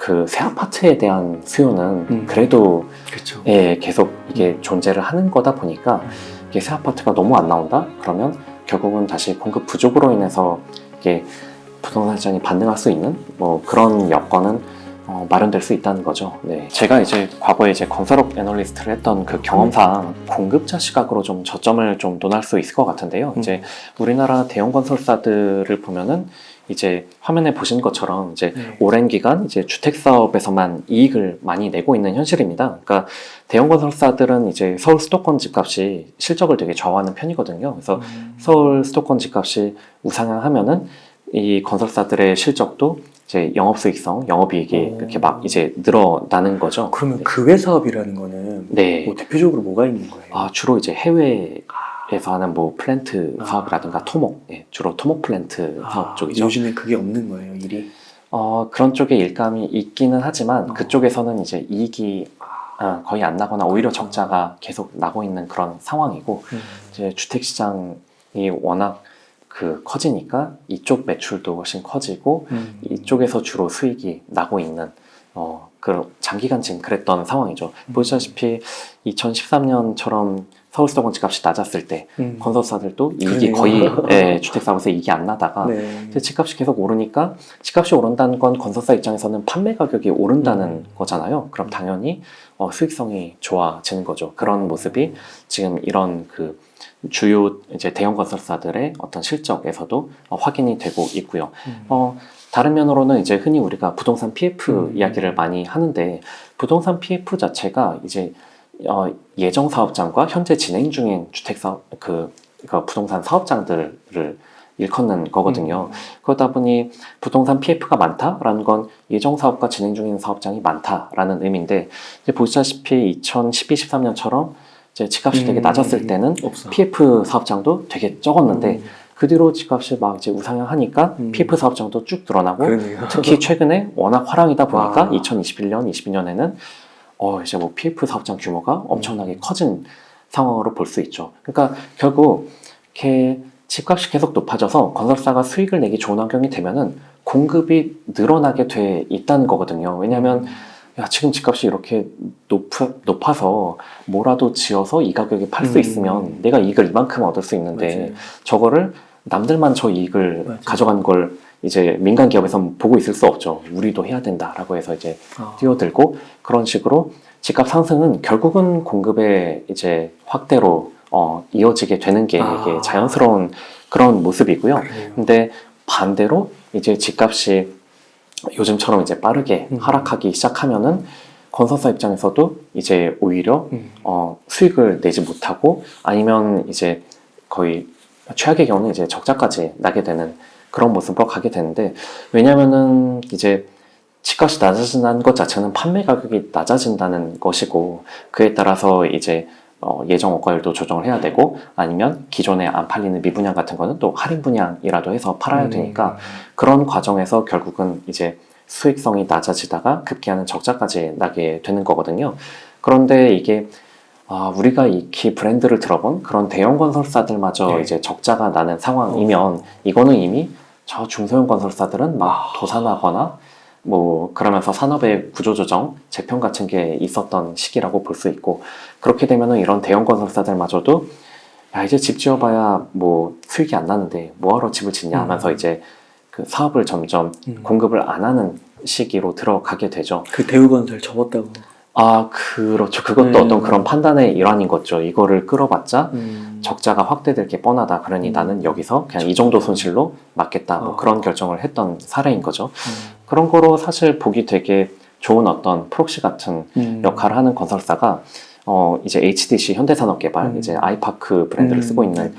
그 새 아파트에 대한 수요는 그래도 그쵸. 예, 계속 이게 존재를 하는 거다 보니까 이게 새 아파트가 너무 안 나온다? 그러면 결국은 다시 공급 부족으로 인해서 이게 부동산 시장이 반등할 수 있는 뭐 그런 여건은 마련될 수 있다는 거죠. 네. 제가 이제 과거에 이제 건설업 애널리스트를 했던 그 경험상 공급자 시각으로 좀 저점을 좀 논할 수 있을 것 같은데요. 이제 우리나라 대형 건설사들을 보면은 이제 화면에 보신 것처럼 이제 오랜 기간 이제 주택 사업에서만 이익을 많이 내고 있는 현실입니다. 그러니까 대형 건설사들은 이제 서울 수도권 집값이 실적을 되게 좌우하는 편이거든요. 그래서 서울 수도권 집값이 우상향하면은 이 건설사들의 실적도 이제 영업수익성, 영업이익이 이렇게 막 이제 늘어나는 거죠. 그러면 네. 그 사업이라는 거는 네. 뭐 대표적으로 뭐가 있는 거예요? 주로 이제 해외에서 하는 뭐 플랜트 사업이라든가 토목, 주로 토목 플랜트 사업 쪽이죠. 요즘에 그게 없는 거예요, 일이? 그런 쪽에 일감이 있기는 하지만 그쪽에서는 이제 이익이 거의 안 나거나 오히려 적자가 계속 나고 있는 그런 상황이고 이제 주택 시장이 워낙 커지니까 이쪽 매출도 훨씬 커지고 이쪽에서 주로 수익이 나고 있는 장기간 지금 그랬던 상황이죠. 보시다시피 2013년처럼 서울 수도권 집값이 낮았을 때 건설사들도 이익이 거의 주택 사업에서 이익이 안 나다가 이제 집값이 계속 오르니까 집값이 오른다는 건 건설사 입장에서는 판매 가격이 오른다는 거잖아요. 그럼 당연히 수익성이 좋아지는 거죠. 그런 모습이 지금 이런 주요 이제 대형 건설사들의 어떤 실적에서도 확인이 되고 있고요. 다른 면으로는 이제 흔히 우리가 부동산 PF 이야기를 많이 하는데 부동산 PF 자체가 이제 예정 사업장과 현재 진행 중인 주택 사업 부동산 사업장들을 일컫는 거거든요. 그러다 보니 부동산 PF가 많다라는 건 예정 사업과 진행 중인 사업장이 많다라는 의미인데 이제 보시다시피 2012, 13년처럼 이제 집값이 되게 낮았을 때는 없어. PF 사업장도 되게 적었는데 그 뒤로 집값이 막 이제 우상향하니까 PF 사업장도 쭉 늘어나고 특히 최근에 워낙 화랑이다 보니까 2021년, 22년에는 이제 뭐 PF 사업장 규모가 엄청나게 커진 상황으로 볼 수 있죠. 그러니까 결국 이렇게 집값이 계속 높아져서 건설사가 수익을 내기 좋은 환경이 되면은 공급이 늘어나게 돼 있다는 거거든요. 왜냐하면 지금 집값이 이렇게 높아서 뭐라도 지어서 이 가격에 팔 수 있으면 내가 이익을 이만큼 얻을 수 있는데 맞아요. 저거를 남들만 저 이익을 맞아요. 가져간 걸 이제 민간 기업에서는 보고 있을 수 없죠. 우리도 해야 된다라고 해서 이제 뛰어들고 그런 식으로 집값 상승은 결국은 공급의 이제 확대로 이어지게 되는 게 이게 자연스러운 그런 모습이고요. 근데 반대로 이제 집값이 요즘처럼 이제 빠르게 하락하기 시작하면은 건설사 입장에서도 이제 오히려 수익을 내지 못하고 아니면 이제 거의 최악의 경우는 이제 적자까지 나게 되는 그런 모습으로 가게 되는데 왜냐면은 이제 집값이 낮아진다는 것 자체는 판매 가격이 낮아진다는 것이고 그에 따라서 이제 예정 원가율도 조정을 해야 되고 아니면 기존에 안 팔리는 미분양 같은 거는 또 할인 분양이라도 해서 팔아야 되니까 그런 과정에서 결국은 이제 수익성이 낮아지다가 급기야는 적자까지 나게 되는 거거든요. 그런데 이게 우리가 익히 브랜드를 들어본 그런 대형 건설사들마저 이제 적자가 나는 상황이면 이거는 이미 저 중소형 건설사들은 막 도산하거나 뭐 그러면서 산업의 구조조정, 재편 같은 게 있었던 시기라고 볼 수 있고 그렇게 되면은 이런 대형 건설사들마저도 이제 집 지어봐야 뭐 수익이 안 나는데 뭐하러 집을 짓냐 하면서 이제 그 사업을 점점 공급을 안 하는 시기로 들어가게 되죠. 그 대우건설 접었다고. 그렇죠. 그것도 어떤 그런 판단의 일환인 거죠. 이거를 끌어봤자 적자가 확대될 게 뻔하다. 그러니 나는 여기서 그냥 이 정도 손실로 맞겠다. 뭐 그런 결정을 했던 사례인 거죠. 그런 거로 사실 보기 되게 좋은 어떤 프록시 같은 역할을 하는 건설사가 이제 HDC 현대산업개발 이제 아이파크 브랜드를 쓰고 있는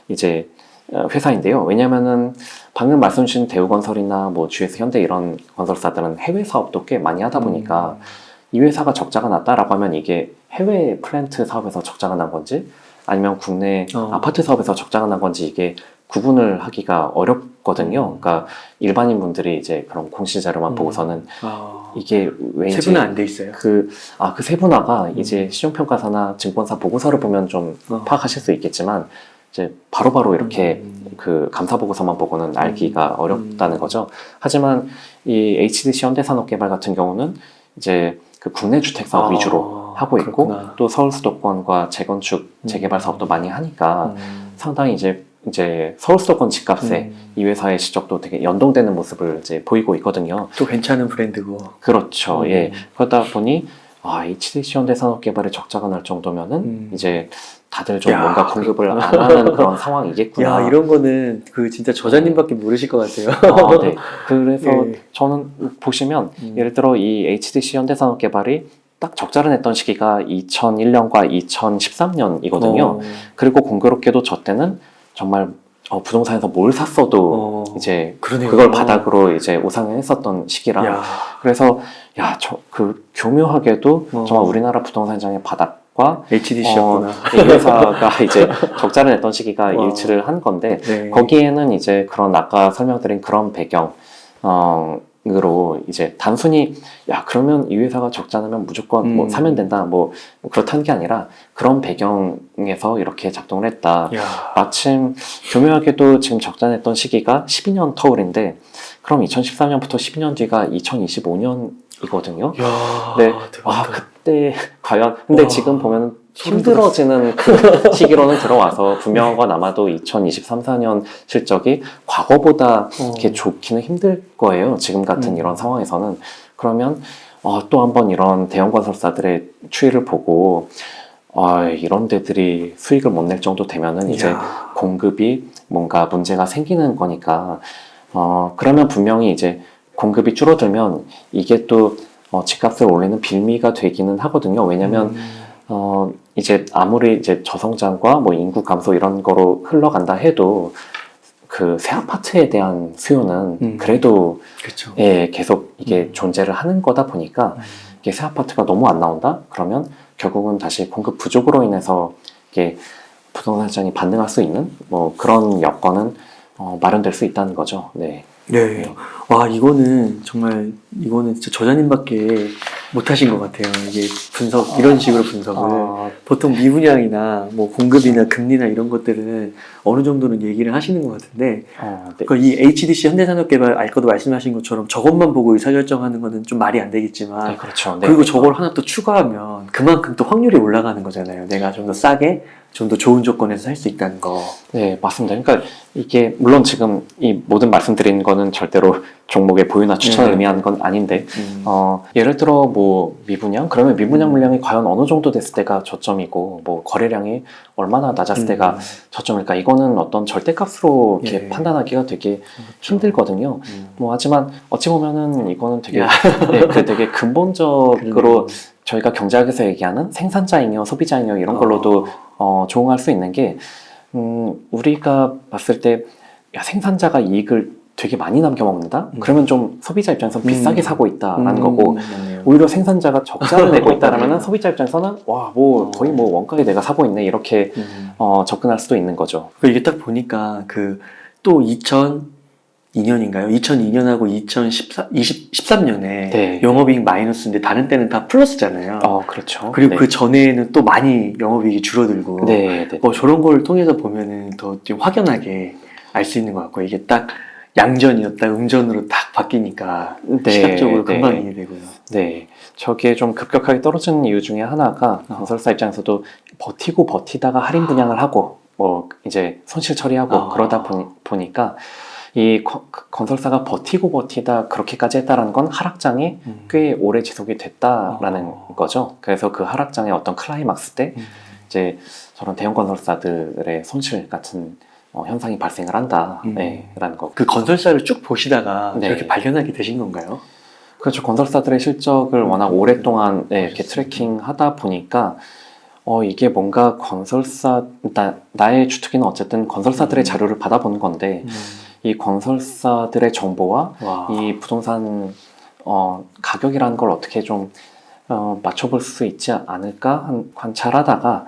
이제 회사인데요. 왜냐면은 방금 말씀 주신 대우건설이나 뭐 GS 현대 이런 건설사들은 해외 사업도 꽤 많이 하다 보니까 이 회사가 적자가 났다라고 하면 이게 해외 플랜트 사업에서 적자가 난 건지 아니면 국내 아파트 사업에서 적자가 난 건지 이게 구분을 하기가 어렵거든요. 그러니까 일반인 분들이 이제 그런 공시 자료만 보고서는 이게 왠지 세분화 안 돼 있어요. 그 세분화가 이제 시중평가사나 증권사 보고서를 보면 좀 파악하실 수 있겠지만 이제 바로바로 이렇게 그 감사 보고서만 보고는 알기가 어렵다는 거죠. 하지만 이 HDC 현대산업개발 같은 경우는 이제 그 국내 주택 사업 위주로 하고 있고 그렇구나. 또 서울 수도권과 재건축 재개발 사업도 많이 하니까 상당히 이제 서울 수도권 집값에 이 회사의 실적도 되게 연동되는 모습을 이제 보이고 있거든요. 또 괜찮은 브랜드고. 그렇죠. 예. 그러다 보니 HDC 현대산업개발에 적자가 날 정도면은 이제 다들 좀 야, 뭔가 공급을 안 하는 그런 상황이겠구나. 야, 이런 거는 그 진짜 저자님밖에 모르실 것 같아요. 네. 그래서 예. 저는 보시면 예를 들어 이 HDC 현대산업개발이 딱 적자를 냈던 시기가 2001년과 2013년이거든요. 그리고 공교롭게도 저 때는 정말 부동산에서 뭘 샀어도 이제 그러네요. 그걸 바닥으로 이제 우상을 했었던 시기라. 야. 그래서 그 교묘하게도 어. 정말 우리나라 부동산 시장의 바닥과 HDC였구나. 이 회사가 이제 적자를 냈던 시기가 와. 일치를 한 건데 네. 거기에는 이제 그런 아까 설명드린 그런 배경 으로 이제 단순히 야 그러면 이 회사가 적자 나면 무조건 뭐 사면 된다 뭐 그렇다는 게 아니라 그런 배경에서 이렇게 작동을 했다. 야. 마침 교묘하게도 지금 적자 냈던 시기가 12년 터울인데 그럼 2013년부터 12년 뒤가 2025년이거든요. 야. 네. 대박이다. 그때 과연 근데 와. 지금 보면은 소름 힘들어지는 그 시기로는 들어와서 분명한 건 아마도 2023, 4년 실적이 과거보다 이렇게 좋기는 힘들 거예요. 지금 같은 이런 상황에서는. 그러면 또 한번 이런 대형 건설사들의 추이를 보고 이런 데들이 수익을 못 낼 정도 되면은 이제 야. 공급이 뭔가 문제가 생기는 거니까 그러면 분명히 이제 공급이 줄어들면 이게 또 집값을 올리는 빌미가 되기는 하거든요. 왜냐면 이제 아무리 이제 저성장과 뭐 인구 감소 이런 거로 흘러간다 해도 그 새 아파트에 대한 수요는 그래도 그렇죠. 예, 계속 이게 존재를 하는 거다 보니까 이게 새 아파트가 너무 안 나온다? 그러면 결국은 다시 공급 부족으로 인해서 이게 부동산 시장이 반등할 수 있는 뭐 그런 여건은 마련될 수 있다는 거죠. 네. 네. 와, 이거는 정말, 이거는 진짜 저자님밖에 못하신 것 같아요. 이게 이런 식으로 분석을. 보통 미분양이나 뭐 공급이나 금리나 이런 것들은 어느 정도는 얘기를 하시는 것 같은데, 네. 이 HDC 현대산업개발 아까도 말씀하신 것처럼 저것만 보고 의사결정하는 거는 좀 말이 안 되겠지만, 네, 그렇죠. 네. 그리고 저걸 하나 또 추가하면 그만큼 또 확률이 올라가는 거잖아요. 내가 좀 더 싸게, 좀 더 좋은 조건에서 살 수 있다는 거. 네, 맞습니다. 그러니까 이게 물론 지금 이 모든 말씀드린 거는 절대로 종목의 보유나 추천을 의미하는 건 아닌데 예를 들어 뭐 미분양? 그러면 미분양 물량이 과연 어느 정도 됐을 때가 저점이고 뭐 거래량이 얼마나 낮았을 때가 저점일까? 이거는 어떤 절대값으로 이렇게 예. 판단하기가 되게 힘들거든요. 뭐 하지만 어찌 보면은 이거는 되게 야. 되게 근본적으로 저희가 경제학에서 얘기하는 생산자잉여, 소비자잉여 이런 걸로도 조응할 수 있는 게 우리가 봤을 때 야, 생산자가 이익을 되게 많이 남겨먹는다? 그러면 좀 소비자 입장에서 비싸게 사고 있다라는 거고 맞네요. 오히려 생산자가 적자를 내고 있다라면 소비자 입장에서는 와, 뭐 거의 뭐 원가에 내가 사고 있네 이렇게 접근할 수도 있는 거죠. 이게 딱 보니까 또 2002년인가요? 2002년하고 2013년에 네. 영업이익 마이너스인데 다른 때는 다 플러스잖아요. 그렇죠. 그리고 네. 그 전에는 또 많이 영업이익이 줄어들고 네, 네. 저런 걸 통해서 보면은 더 좀 확연하게 알 수 있는 것 같고 이게 딱 양전이었다 음전으로 딱 바뀌니까 네, 시각적으로 네. 금방 이해되고요. 네, 저게 좀 급격하게 떨어지는 이유 중에 하나가 건설사 입장에서도 버티다가 할인 분양을 하고 뭐 이제 손실 처리하고 그러다 보니까 이 건설사가 버티다 그렇게까지 했다라는 건 하락장이 꽤 오래 지속이 됐다라는 거죠. 그래서 그 하락장의 어떤 클라이막스 때 이제 저런 대형 건설사들의 손실 같은 현상이 발생을 한다라는 거. 그 건설사를 쭉 보시다가 네. 이렇게 발견하게 되신 건가요? 그렇죠. 건설사들의 실적을 워낙 오랫동안 이렇게 트래킹하다 보니까 이게 뭔가 나의 주특기는 어쨌든 건설사들의 자료를 받아보는 건데 이 건설사들의 정보와 와. 이 부동산 가격이라는 걸 어떻게 좀 맞춰볼 수 있지 않을까 관찰하다가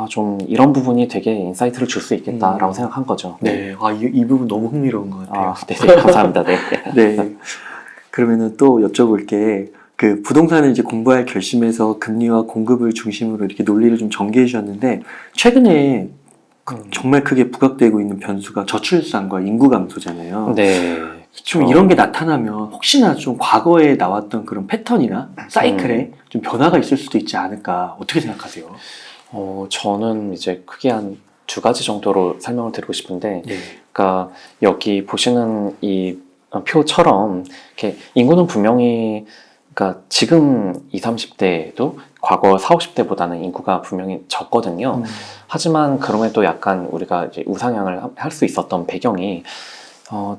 좀 이런 부분이 되게 인사이트를 줄 수 있겠다라고 생각한 거죠. 네, 이 부분 너무 흥미로운 것 같아요. 네, 감사합니다. 네. 네. 그러면은 또 여쭤볼 게 부동산을 이제 공부할 결심에서 금리와 공급을 중심으로 이렇게 논리를 좀 전개해 주셨는데 최근에 정말 크게 부각되고 있는 변수가 저출산과 인구 감소잖아요. 네. 좀 이런 게 나타나면 혹시나 좀 과거에 나왔던 그런 패턴이나 사이클에 좀 변화가 있을 수도 있지 않을까 어떻게 생각하세요? 저는 이제 크게 한 두 가지 정도로 설명을 드리고 싶은데, 네. 그러니까 여기 보시는 이 표처럼 이렇게 인구는 분명히, 그러니까 지금 20, 30대에도 과거 40, 50대보다는 인구가 분명히 적거든요. 하지만 그럼에도 약간 우리가 이제 우상향을 할 수 있었던 배경이,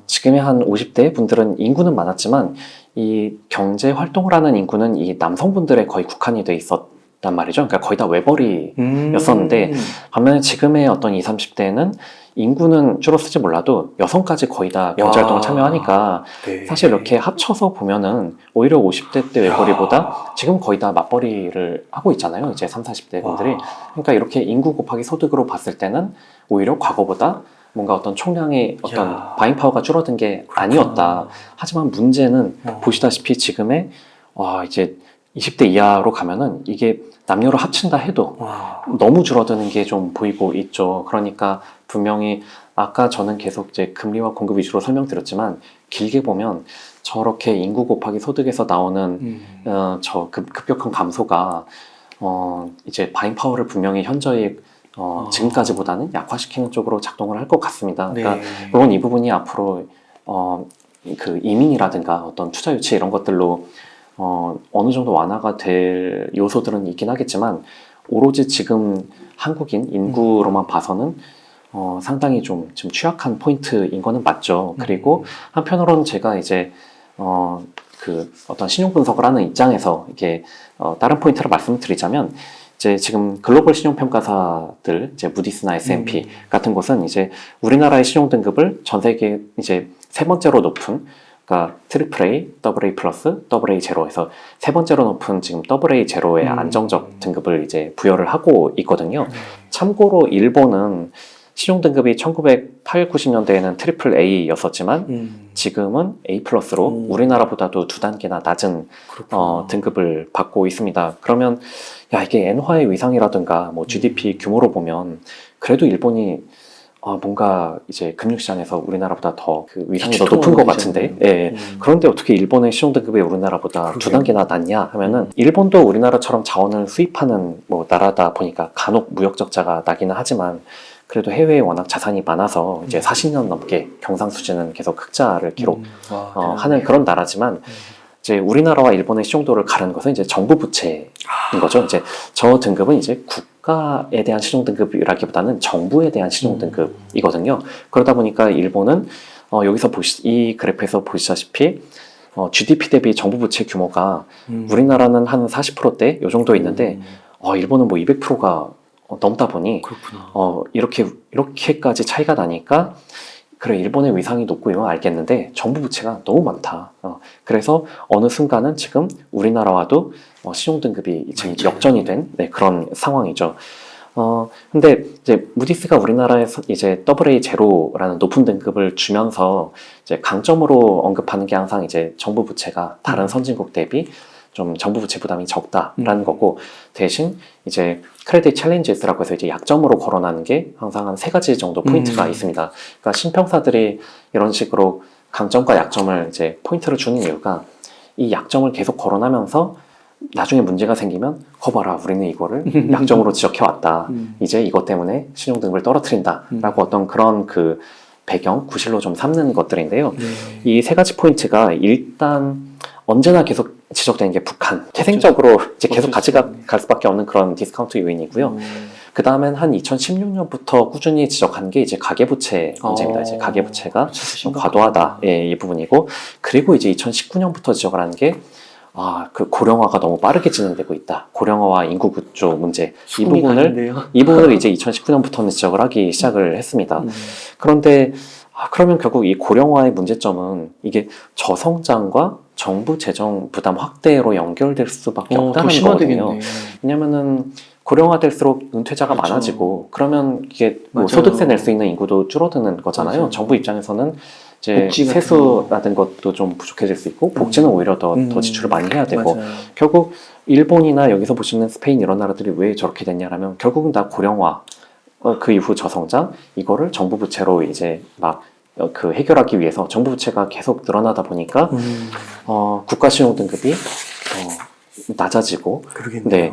지금의 한 50대 분들은 인구는 많았지만 이 경제 활동을 하는 인구는 이 남성분들에 거의 국한이 돼 있었단 말이죠. 그러니까 거의 다 외벌이였었는데, 반면에 지금의 어떤 20, 30대는 인구는 줄었을지 몰라도 여성까지 거의 다 경제활동에 참여하니까 네. 사실 이렇게 합쳐서 보면은 오히려 50대 때 외벌이보다 지금 거의 다 맞벌이를 하고 있잖아요. 이제 30, 40대 분들이. 그러니까 이렇게 인구 곱하기 소득으로 봤을 때는 오히려 과거보다 뭔가 어떤 총량의 어떤 바잉 파워가 줄어든 게 아니었다. 하지만 문제는 보시다시피 지금의 이제 20대 이하로 가면은 이게 남녀를 합친다 해도 너무 줄어드는 게 좀 보이고 있죠. 그러니까 분명히 아까 저는 계속 이제 금리와 공급 위주로 설명드렸지만, 길게 보면 저렇게 인구 곱하기 소득에서 나오는 저 급격한 감소가 이제 바잉 파워를 분명히 현저히 지금까지보다는 약화시키는 쪽으로 작동을 할 것 같습니다. 그러니까 네. 물론 이 부분이 앞으로 그 이민이라든가 어떤 투자 유치 이런 것들로 어느 정도 완화가 될 요소들은 있긴 하겠지만, 오로지 지금 한국인 인구로만 봐서는 상당히 좀 취약한 포인트인 거는 맞죠. 그리고 한편으로는 제가 이제 그 어떤 신용 분석을 하는 입장에서 이게 다른 포인트를 말씀드리자면, 이제 지금 글로벌 신용평가사들, 이제 무디스나 S&P 같은 곳은 이제 우리나라의 신용 등급을 전 세계 이제 세 번째로 높은, 그러니까 트리플 A, 더블 A 플러스, 더블 A 제로에서 세 번째로 높은 지금 더블 A 제로의 안정적 등급을 이제 부여를 하고 있거든요. 참고로 일본은 신용 등급이 1980, 90년대에는 트리플 A였었지만 지금은 A 플러스로 우리나라보다도 두 단계나 낮은 등급을 받고 있습니다. 그러면 이게 엔화의 위상이라든가 뭐 GDP 규모로 보면 그래도 일본이 뭔가 이제 금융시장에서 우리나라보다 더 그 위상이 더 높은 것 같은데, 예. 그런데 어떻게 일본의 신용 등급이 우리나라보다 두 단계나 낮냐 하면은, 일본도 우리나라처럼 자원을 수입하는 뭐 나라다 보니까 간혹 무역 적자가 나기는 하지만, 그래도 해외에 워낙 자산이 많아서 이제 40년 넘게 경상수지는 계속 흑자를 기록하는 그런 나라지만, 이제 우리나라와 일본의 신용도를 가르는 것은 이제 정부 부채인 거죠. 이제 저 등급은 이제 국가에 대한 신용 등급이라기보다는 정부에 대한 신용 등급이거든요. 그러다 보니까 일본은 여기서 이 그래프에서 보시다시피 GDP 대비 정부 부채 규모가 우리나라는 한 40%대 요 정도 있는데, 일본은 뭐 200%가 넘다 보니 이렇게까지 차이가 나니까, 그래, 일본의 위상이 높고 이건 알겠는데 정부 부채가 너무 많다. 그래서 어느 순간은 지금 우리나라와도 신용 등급이 지금 역전이 된 그런 상황이죠. 근데 이제 무디스가 우리나라에서 이제 AA 제로라는 높은 등급을 주면서 이제 강점으로 언급하는 게 항상 이제 정부 부채가 다른 선진국 대비 좀 정부 부채 부담이 적다라는 거고, 대신 이제 크레딧 챌린지스라고 해서 이제 약점으로 거론하는 게 항상 한 3가지 정도 포인트가 있습니다. 그러니까 신평사들이 이런 식으로 강점과 약점을 이제 포인트를 주는 이유가, 이 약점을 계속 거론하면서 나중에 문제가 생기면 봐라, 우리는 이거를 약점으로 지적해왔다. 이제 이것 때문에 신용 등급을 떨어뜨린다. 라고 어떤 그런 그 배경, 구실로 좀 삼는 것들인데요. 이 3가지 포인트가 일단 언제나 계속 지적되는 게 북한. 태생적으로 이제 계속 같이 갈 수밖에 없는 그런 디스카운트 요인이고요. 그 다음엔 한 2016년부터 꾸준히 지적한 게 이제 가계부채 문제입니다. 이제 가계부채가 좀 과도하다. 예, 이 부분이고. 그리고 이제 2019년부터 지적을 하는 게 그 고령화가 너무 빠르게 진행되고 있다. 고령화와 인구 구조 문제. 이 부분을 이제 2019년부터는 지적을 하기 시작을 했습니다. 그런데 그러면 결국 이 고령화의 문제점은 이게 저성장과 정부 재정 부담 확대로 연결될 수밖에 없다는 거거든요. 왜냐면은 고령화될수록 은퇴자가 많아지고, 그러면 이게 뭐 소득세 낼 수 있는 인구도 줄어드는 거잖아요. 정부 입장에서는 이제 세수라든 것도 좀 부족해질 수 있고, 복지는 오히려 더 지출을 많이 해야 되고, 결국 일본이나 여기서 보시는 스페인 이런 나라들이 왜 저렇게 됐냐라면 결국은 다 고령화 그 이후 저성장 이거를 정부 부채로 이제 막 그 해결하기 위해서 정부 부채가 계속 늘어나다 보니까 국가 신용 등급이 낮아지고 그러겠네요. 네.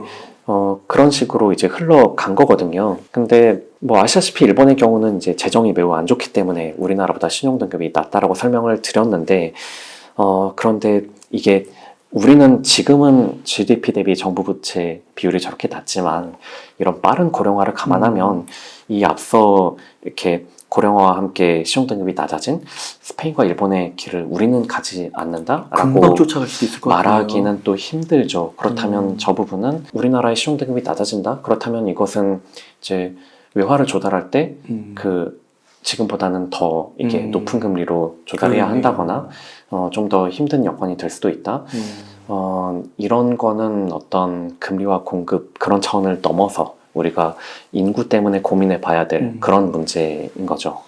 그런 식으로 이제 흘러간 거거든요. 근데 뭐 아시다시피 일본의 경우는 이제 재정이 매우 안 좋기 때문에 우리나라보다 신용 등급이 낮다라고 설명을 드렸는데 그런데 이게 우리는 지금은 GDP 대비 정부 부채 비율이 저렇게 낮지만 이런 빠른 고령화를 감안하면 이 앞서 이렇게 고령화와 함께 신용 등급이 낮아진 스페인과 일본의 길을 우리는 가지 않는다라고 금방 쫓아갈 수도 있을 것 같아요. 말하기는 또 힘들죠. 그렇다면 저 부분은 우리나라의 신용 등급이 낮아진다. 그렇다면 이것은 이제 외화를 조달할 때 그 지금보다는 더 이게 높은 금리로 조달해야 그러네요. 한다거나 좀 더 힘든 여건이 될 수도 있다. 이런 거는 어떤 금리와 공급 그런 차원을 넘어서 우리가 인구 때문에 고민해 봐야 될 그런 문제인 거죠.